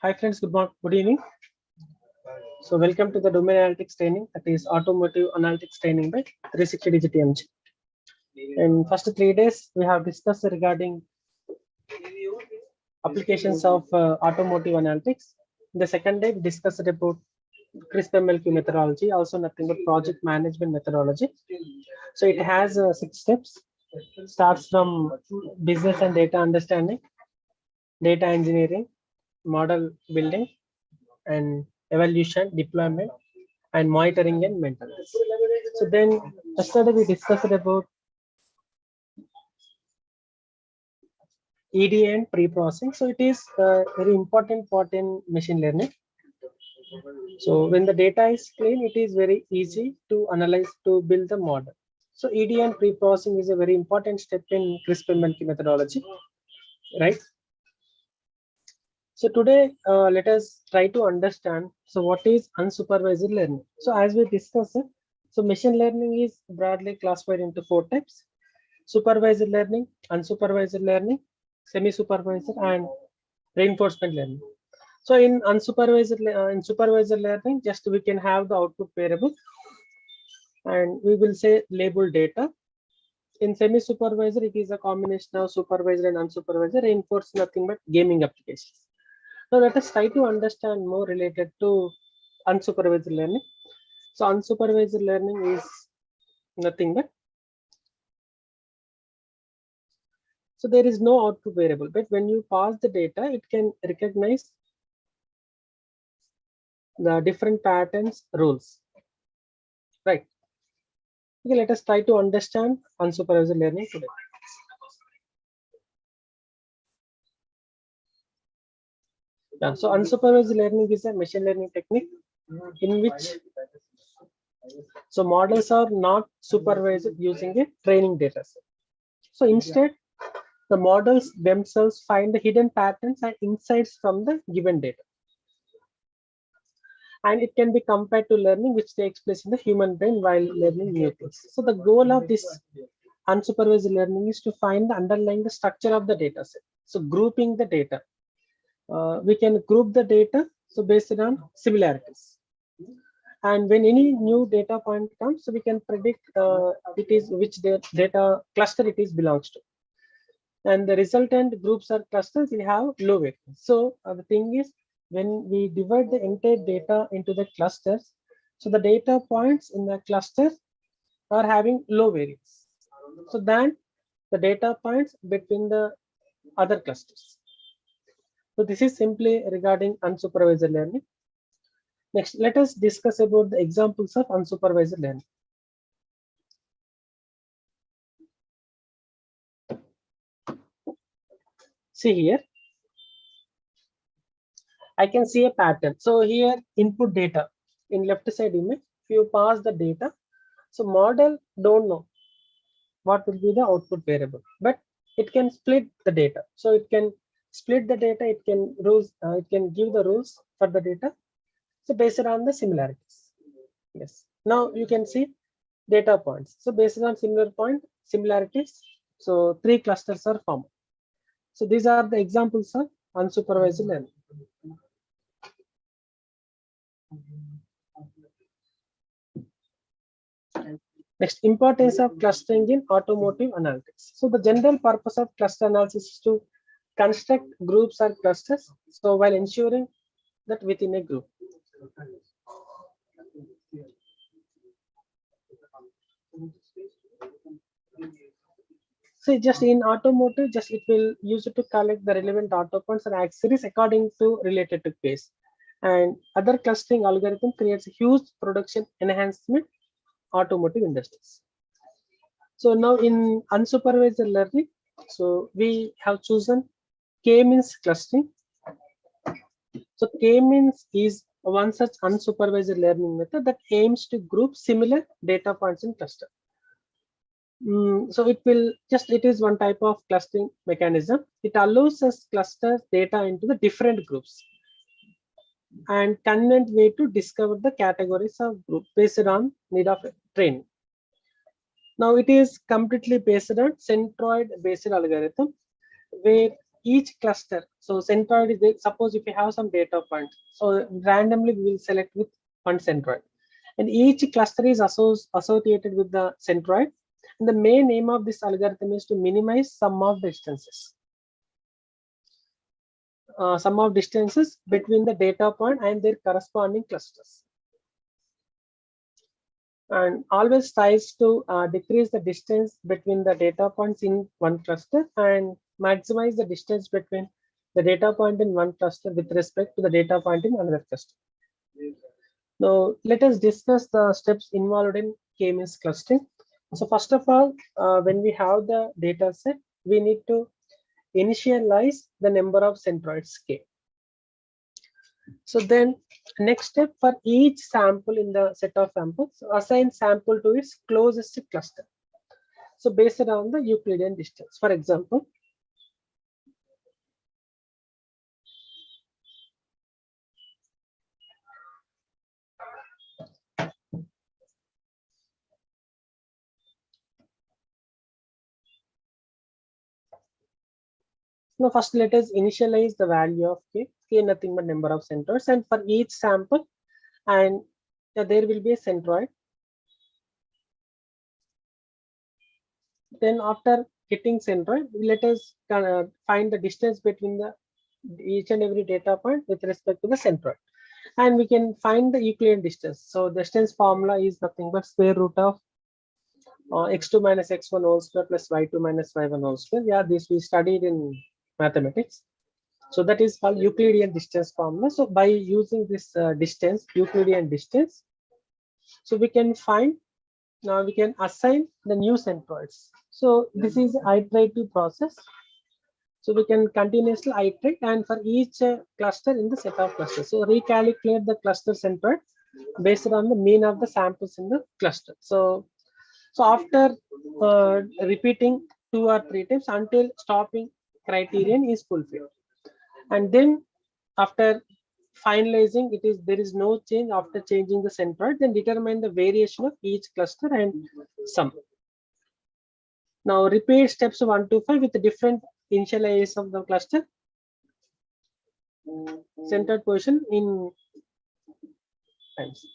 Hi friends, good evening. So welcome to the domain analytics training, that is automotive analytics training by 360DigiTMG. In first 3 days, we have discussed regarding applications of automotive analytics. In the second day, we discussed about CRISP-MLQ methodology, also nothing but project management methodology. So it has 6 steps. Starts from business and data understanding, data engineering, model building, and evaluation, deployment, and monitoring and maintenance. So then yesterday we discussed about ED and pre-processing. So it is a very important part in machine learning. So when the data is clean, it is very easy to analyze, to build the model. So ED and pre-processing is a very important step in CRISP-MLQ methodology, right? So today, let us try to understand, so what is unsupervised learning? So as we discussed, so machine learning is broadly classified into 4 types: supervised learning, unsupervised learning, semi-supervised, and reinforcement learning. So in supervised learning, just we can have the output variable and we will say label data. In semi-supervised, it is a combination of supervised and unsupervised, reinforced nothing but gaming applications. Now let us try to understand more related to unsupervised learning. So unsupervised learning is nothing but, so there is no output variable, but when you pass the data, it can recognize the different patterns, rules, right? Okay, let us try to understand unsupervised learning today. Yeah, so unsupervised learning is a machine learning technique in which so models are not supervised using a training data set. So instead, the models themselves find the hidden patterns and insights from the given data. And it can be compared to learning, which takes place in the human brain while learning new things. So the goal of this unsupervised learning is to find the underlying the structure of the data set. So grouping the data. We can group the data so based on similarities. And when any new data point comes, so we can predict it is which data cluster it is belongs to. And the resultant groups or clusters will have low weight. So the thing is, when we divide the entire data into the clusters, so the data points in the clusters are having low variance. So then the data points between the other clusters. So this is simply regarding unsupervised learning. Next, let us discuss about the examples of unsupervised learning. See here, I can see a pattern. So here input data in left side image, if you pass the data, so model don't know what will be the output variable, but it can split the data. So it can split the data, it can give the rules for the data. So based on the similarities. Yes. Now you can see data points. So based on similarities, so 3 clusters are formed. So these are the examples of unsupervised learning. Next, importance of clustering in automotive analytics. So the general purpose of cluster analysis is to construct groups or clusters, so while ensuring that within a group. So just in automotive, just it will use it to collect the relevant auto points and accessories according to related to case. And other clustering algorithm creates a huge production enhancement automotive industries. So now in unsupervised learning, so we have chosen K-means clustering. So K-means is one such unsupervised learning method that aims to group similar data points in cluster. So it is one type of clustering mechanism. It allows us cluster data into the different groups and convenient way to discover the categories of group based on need of training. Now it is completely based on centroid based algorithm, where each cluster, so centroid is there. Suppose if you have some data point, so randomly we will select with one centroid, and each cluster is associated with the centroid. And the main aim of this algorithm is to minimize sum of distances. Sum of distances between the data point and their corresponding clusters, and always tries to decrease the distance between the data points in one cluster and maximize the distance between the data point in one cluster with respect to the data point in another cluster. Now let us discuss the steps involved in k-means clustering. So first of all, when we have the data set, we need to initialize the number of centroids k. So then next step, for each sample in the set of samples, assign sample to its closest cluster. So based on the Euclidean distance. For example, now first let us initialize the value of k. K nothing but number of centroids, and for each sample, and there will be a centroid. Then after getting centroid, let us find the distance between the each and every data point with respect to the centroid, and we can find the Euclidean distance. So the distance formula is nothing but square root of x2 minus x1 whole square plus y2 minus y1 whole square. Yeah, this we studied in mathematics. So that is called Euclidean distance formula. So by using this distance, Euclidean distance, so we can find, now we can assign the new centroids. So this is iterative process. So we can continuously iterate, and for each cluster in the set of clusters. So recalculate the cluster centroid based on the mean of the samples in the cluster. So after repeating 2 or 3 times until stopping criterion is fulfilled, and then after finalizing there is no change after changing the centroid, then determine the variation of each cluster and sum. Now repeat steps 1 to 5 with the different initialization of the cluster centered position in times.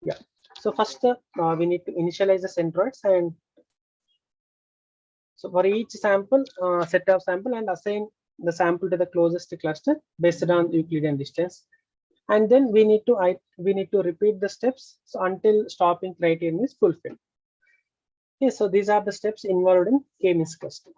Yeah. So first we need to initialize the centroids, and so for each sample, set of sample, and assign the sample to the closest cluster based on Euclidean distance. And then we need to repeat the steps so until stopping criterion is fulfilled. Okay, so these are the steps involved in k-means clustering.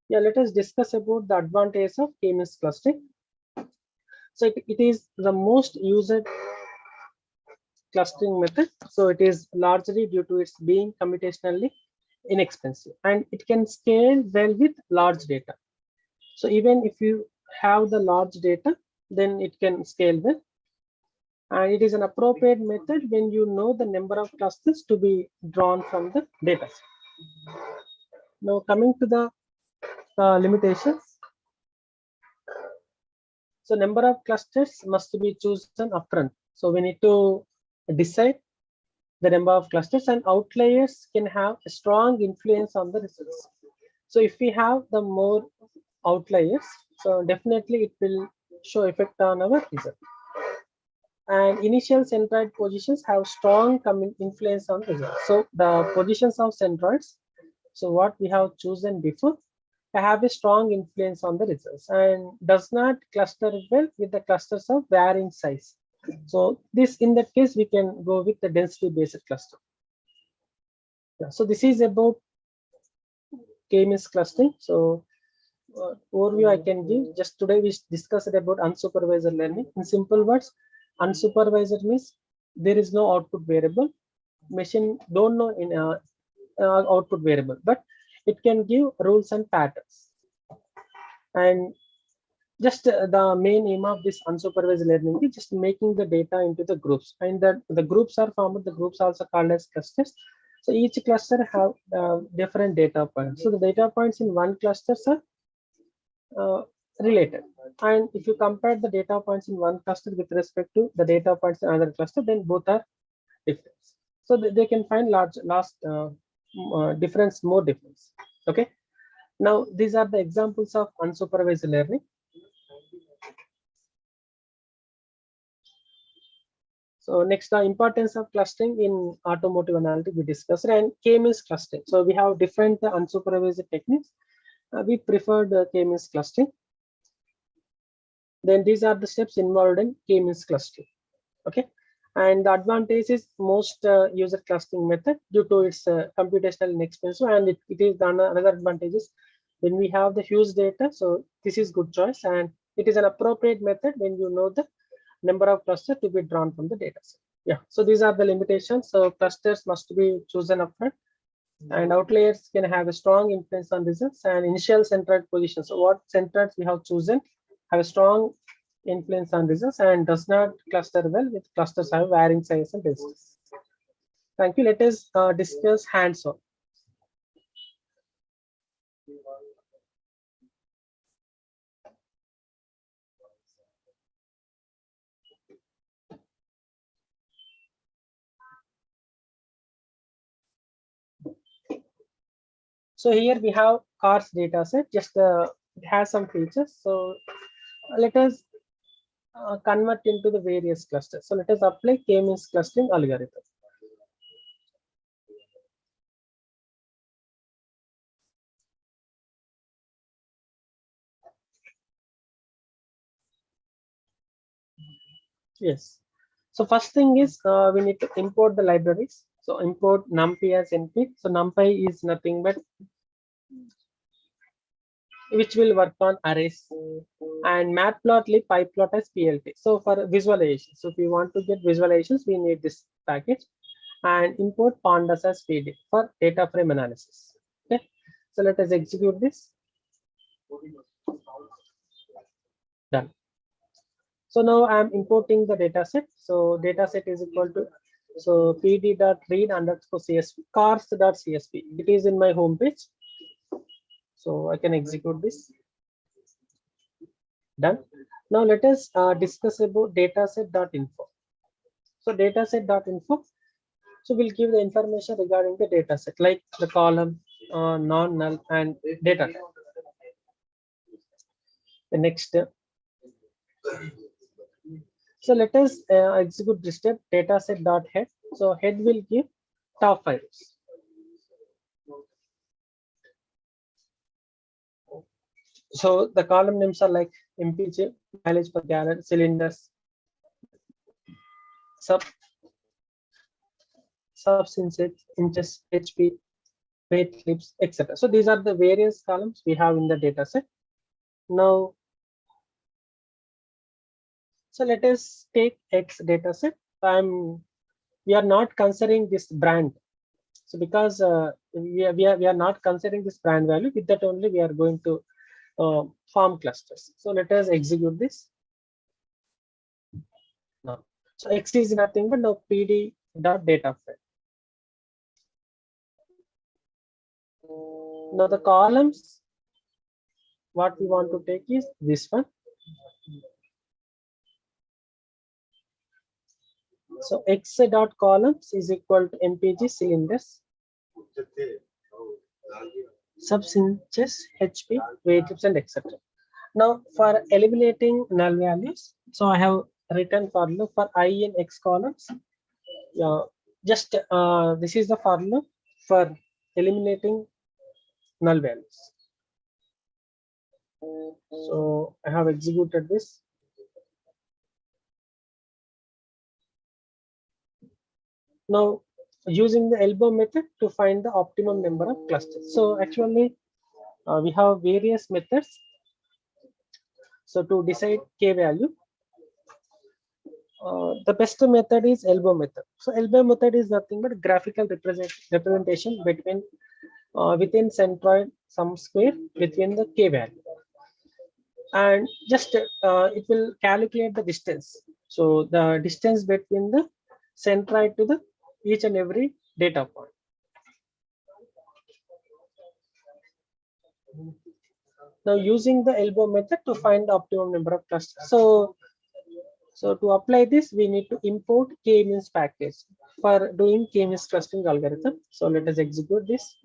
Yeah, let us discuss about the advantages of k-means clustering. So it is the most used clustering method. So it is largely due to its being computationally inexpensive, and it can scale well with large data. So even if you have the large data, then it can scale well. And it is an appropriate method when you know the number of clusters to be drawn from the data set. Now coming to the limitations. So number of clusters must be chosen upfront. So we need to decide the number of clusters, and outliers can have a strong influence on the results. So if we have the more outliers, so definitely it will show effect on our result. And initial centroid positions have strong influence on results. So the positions of centroids, so what we have chosen before, have a strong influence on the results and does not cluster well with the clusters of varying size. So this, in that case, we can go with the density based cluster. Yeah, so this is about k-means clustering. So overview I can give. Just today we discussed about unsupervised learning. In simple words, unsupervised means there is no output variable. Machine don't know in output variable, but it can give rules and patterns. And just the main aim of this unsupervised learning is just making the data into the groups, and that the groups are formed. The groups also called as clusters. So each cluster have different data points. So the data points in one cluster are related, and if you compare the data points in one cluster with respect to the data points in another cluster, then both are different. So they can find difference, more difference. Okay, now these are the examples of unsupervised learning. So next, the importance of clustering in automotive analytics we discussed, and k-means clustering. So we have different unsupervised techniques. We preferred k-means clustering. Then these are the steps involved in k-means clustering. Okay, and the advantage is most user clustering method due to its computational inexpensive, and it is another advantage is when we have the huge data. So this is good choice, and it is an appropriate method when you know the number of clusters to be drawn from the data set. Yeah, so these are the limitations. So clusters must be chosen upfront, and outliers can have a strong influence on results, and initial centroid positions. So what centroids we have chosen have a strong influence on results and does not cluster well with clusters have varying size and densities. Thank you. Let us discuss hands-on. So here we have cars data set. Just it has some features. So let us convert into the various clusters. So let us apply k-means clustering algorithm. Yes. So first thing is we need to import the libraries. So import numpy as np. So numpy is nothing but which will work on arrays, and matplotlib pyplot as plt. So for visualization, so if you want to get visualizations, we need this package, and import pandas as pd for data frame analysis. Okay, so let us execute this. Done. So now I am importing the data set. So data set is equal to pd.read_csv cars.csv. It is in my home page. So I can execute this. Done. Now let us discuss about dataset.info. So dataset.info. So we'll give the information regarding the dataset, like the column, non-null, and data type. The next step. So let us execute this step, dataset.head. So head will give top 5 rows. So the column names are like mpg, mileage per gallon, cylinders, subs inches, HP, weight clips, etc. So these are the various columns we have in the data set. Now, so let us take X data set. We are not considering this brand. So because we are not considering this brand value, with that only we are going to form clusters. So let us execute this. Now, so X is nothing but now pd.data frame. Now the columns, what we want to take is this one. So x.columns is equal to mpg cylinders, subs inches, HP, weight clips, and etc. Now for eliminating null values, so I have written for loop for I in X columns. Just this is the for loop for eliminating null values. So I have executed this. Now using the elbow method to find the optimum number of clusters. So actually we have various methods. So to decide k value, the best method is elbow method. So elbow method is nothing but graphical representation between within centroid sum square within the k value, and just it will calculate the distance. So the distance between the centroid to the each and every data point. Now using the elbow method to find the optimum number of clusters. So to apply this, we need to import k-means package for doing k-means clustering algorithm. So let us execute this.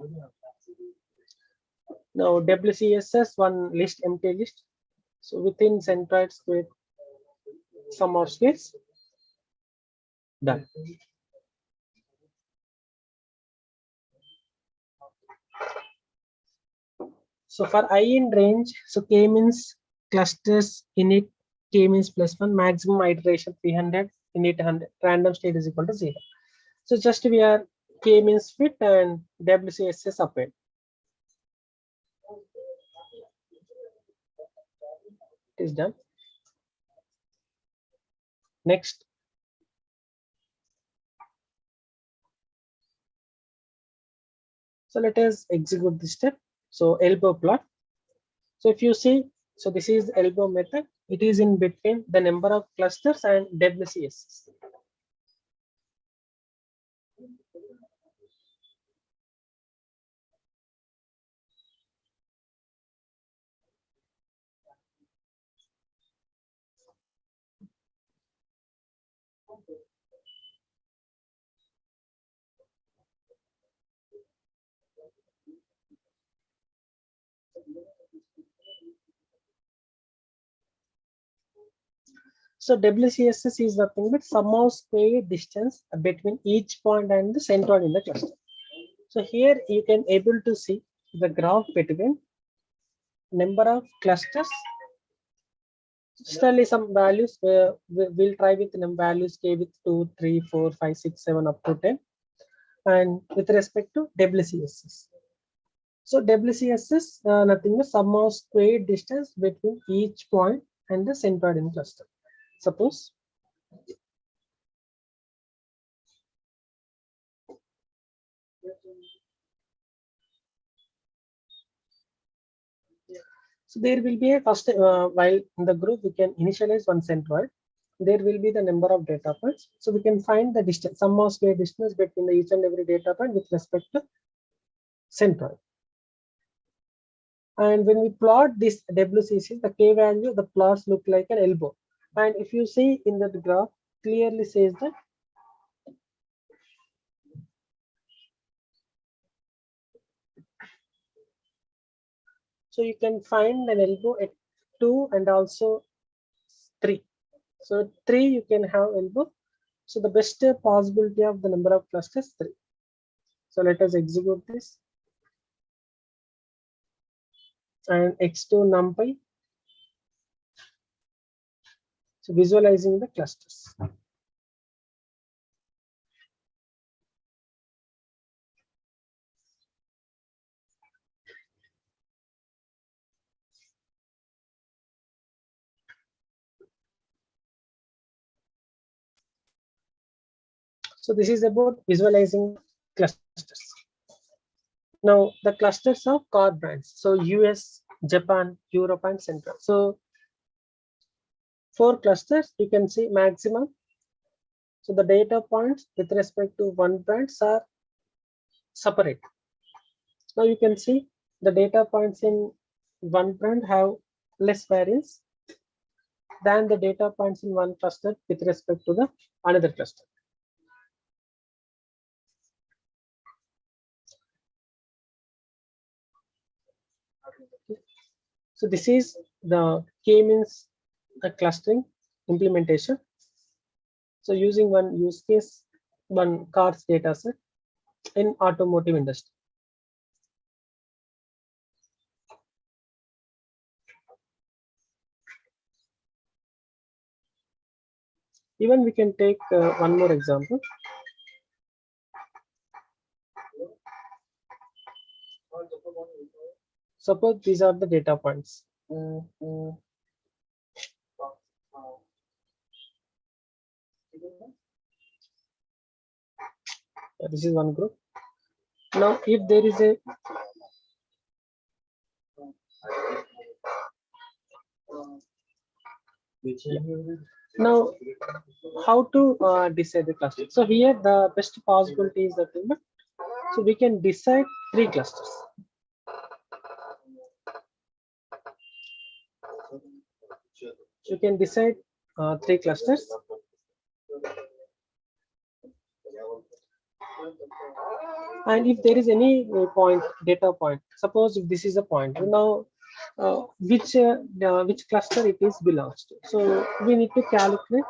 Now WCSS one list empty list. So within centroid square sum of squares. Done. So for I in range, so k-means clusters init k-means +1, maximum iteration 300, init 100, random state is equal to 0. So just we are k-means fit and WCSS append. It is done. Next. So let us execute this step. So elbow plot. So if you see, so this is elbow method. It is in between the number of clusters and WCSS. So WCSS is nothing but sum of square distance between each point and the centroid in the cluster. So here you can able to see the graph between number of clusters. Certainly some values we'll try with values k with 2, 3, 4, 5, 6, 7 up to 10, and with respect to WCSS. So WCSS nothing but sum of square distance between each point and the centroid in cluster. Suppose so there will be a first while in the group we can initialize one centroid. There will be the number of data points. So we can find the distance, sum of square distance between the each and every data point with respect to centroid. And when we plot this WCC, the k value, the plots look like an elbow. And if you see in the graph, clearly says that so you can find an elbow at 2 and also 3. So 3 you can have elbow. So the best possibility of the number of clusters 3. So let us execute this. And x2 numpy. So visualizing the clusters. So this is about visualizing clusters. Now the clusters of car brands. So US, Japan, Europe, and Central. So 4 clusters you can see maximum. So the data points with respect to one brands are separate. Now you can see the data points in one brand have less variance than the data points in one cluster with respect to the another cluster. So this is the k-means clustering implementation. So using one use case, one cars data set in automotive industry. Even we can take one more example. Suppose these are the data points. This is one group. Now, if there is a now, how to decide the cluster? So here the best possibility is that so we can decide 3 clusters. You can decide 3 clusters. And if there is any point, data point, suppose if this is a point, now which cluster it is belongs to. So we need to calculate.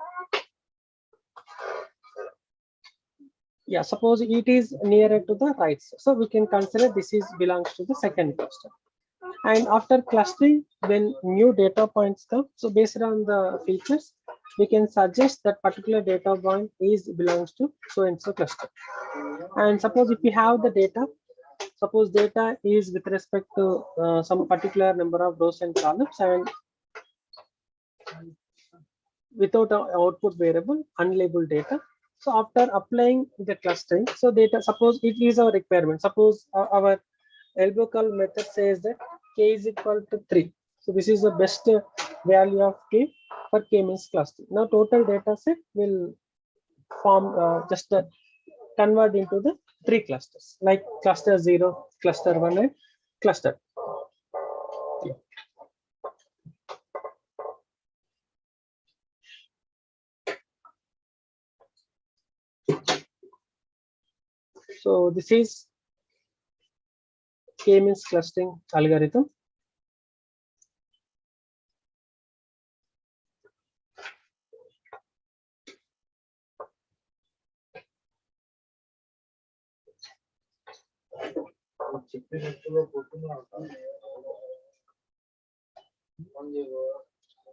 Yeah, suppose it is nearer to the right side. So we can consider this is belongs to the second cluster. And after clustering, when new data points come, so based on the features, we can suggest that particular data point is belongs to so and so cluster. And suppose if we have the data, suppose data is with respect to some particular number of rows and columns, and without an output variable, unlabeled data. So after applying the clustering, so data, suppose it is our requirement. Suppose our elbow curl method says that k is equal to 3. So this is the best value of k for k means clustering. Now total data set will form just convert into the 3 clusters, like cluster 0, cluster 1, and cluster. Yeah. So this is k-means clustering algorithm.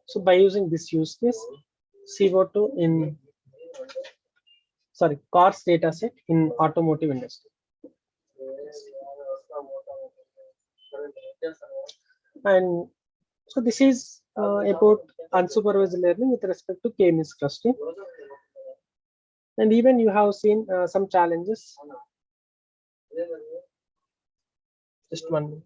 So by using this use case, CO2 in cars data set in automotive industry. And so this is about unsupervised learning with respect to k-means clustering. And even you have seen some challenges. Just one minute.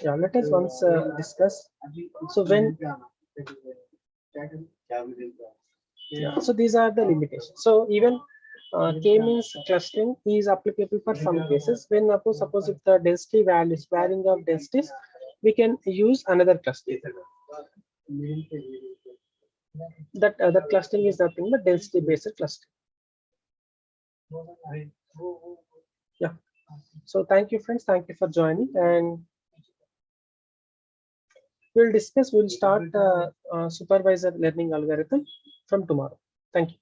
Yeah, let us once discuss. So when so these are the limitations. So even k-means clustering is applicable for some cases. When suppose if the density values, varying of densities, we can use another cluster. That other clustering is nothing but density based clustering. Yeah. So thank you, friends. Thank you for joining, and we'll start supervisor learning algorithm from tomorrow. Thank you.